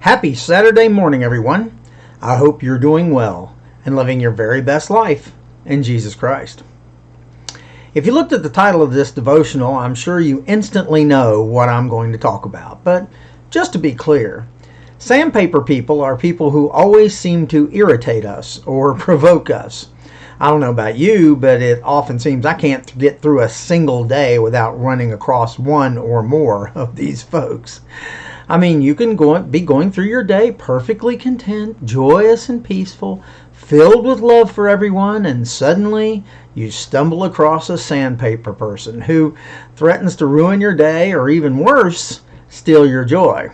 Happy Saturday morning, everyone. I hope you're doing well and living your very best life in Jesus Christ. If you looked at the title of this devotional, I'm sure you instantly know what I'm going to talk about. But just to be clear, sandpaper people are people who always seem to irritate us or provoke us. I don't know about you, but it often seems I can't get through a single day without running across one or more of these folks. I mean, you can be going through your day perfectly content, joyous and peaceful, filled with love for everyone, and suddenly you stumble across a sandpaper person who threatens to ruin your day, or even worse, steal your joy.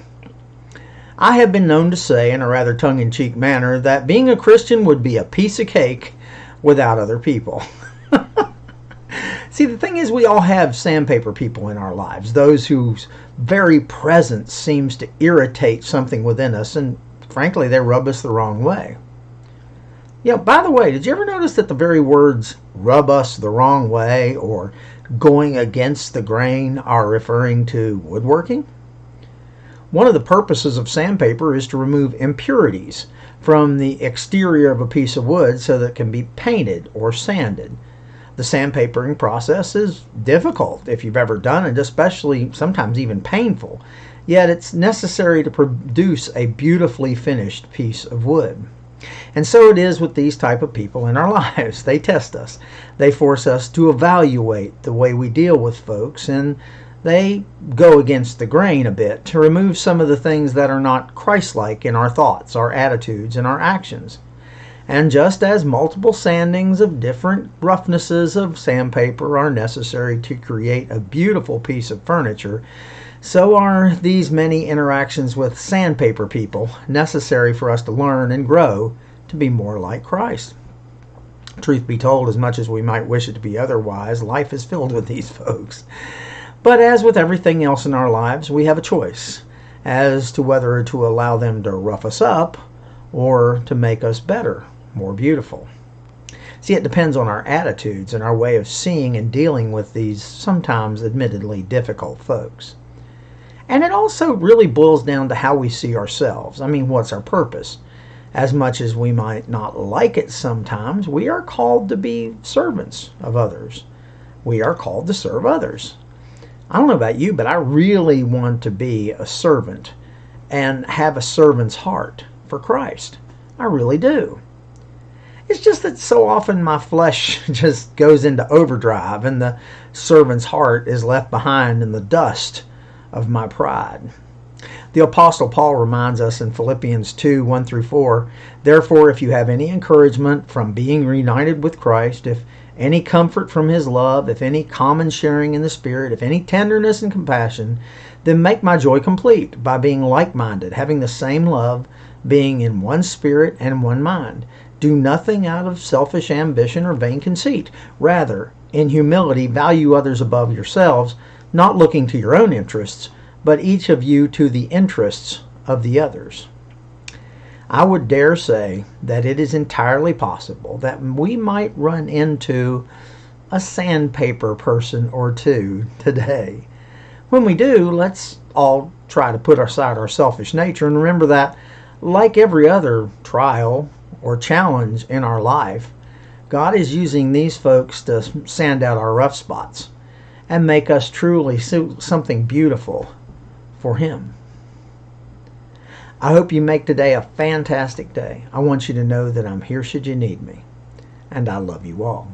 I have been known to say in a rather tongue-in-cheek manner that being a Christian would be a piece of cake without other people. See, the thing is, we all have sandpaper people in our lives, those whose very presence seems to irritate something within us, and frankly, they rub us the wrong way. By the way, did you ever notice that the very words rub us the wrong way or going against the grain are referring to woodworking? One of the purposes of sandpaper is to remove impurities from the exterior of a piece of wood so that it can be painted or sanded. The sandpapering process is difficult if you've ever done it, especially sometimes even painful, yet it's necessary to produce a beautifully finished piece of wood. And so it is with these type of people in our lives. They test us. They force us to evaluate the way we deal with folks, and they go against the grain a bit to remove some of the things that are not Christ-like in our thoughts, our attitudes, and our actions. And just as multiple sandings of different roughnesses of sandpaper are necessary to create a beautiful piece of furniture, so are these many interactions with sandpaper people necessary for us to learn and grow to be more like Christ. Truth be told, as much as we might wish it to be otherwise, life is filled with these folks. But as with everything else in our lives, we have a choice as to whether to allow them to rough us up or to make us better, more beautiful. See, it depends on our attitudes and our way of seeing and dealing with these sometimes admittedly difficult folks. And it also really boils down to how we see ourselves. I mean, what's our purpose? As much as we might not like it sometimes, we are called to be servants of others. We are called to serve others. I don't know about you, but I really want to be a servant and have a servant's heart for Christ. I really do. It's just that so often my flesh just goes into overdrive and the servant's heart is left behind in the dust of my pride. The Apostle Paul reminds us in Philippians 2, 1 through 4, "Therefore, if you have any encouragement from being reunited with Christ, if any comfort from his love, if any common sharing in the Spirit, if any tenderness and compassion, then make my joy complete by being like-minded, having the same love, being in one spirit and one mind. Do nothing out of selfish ambition or vain conceit. Rather, in humility, value others above yourselves, not looking to your own interests, but each of you to the interests of the others." I would dare say that it is entirely possible that we might run into a sandpaper person or two today. When we do, let's all try to put aside our selfish nature and remember that, like every other trial or challenge in our life, God is using these folks to sand out our rough spots and make us truly something beautiful for Him. I hope you make today a fantastic day. I want you to know that I'm here should you need me, and I love you all.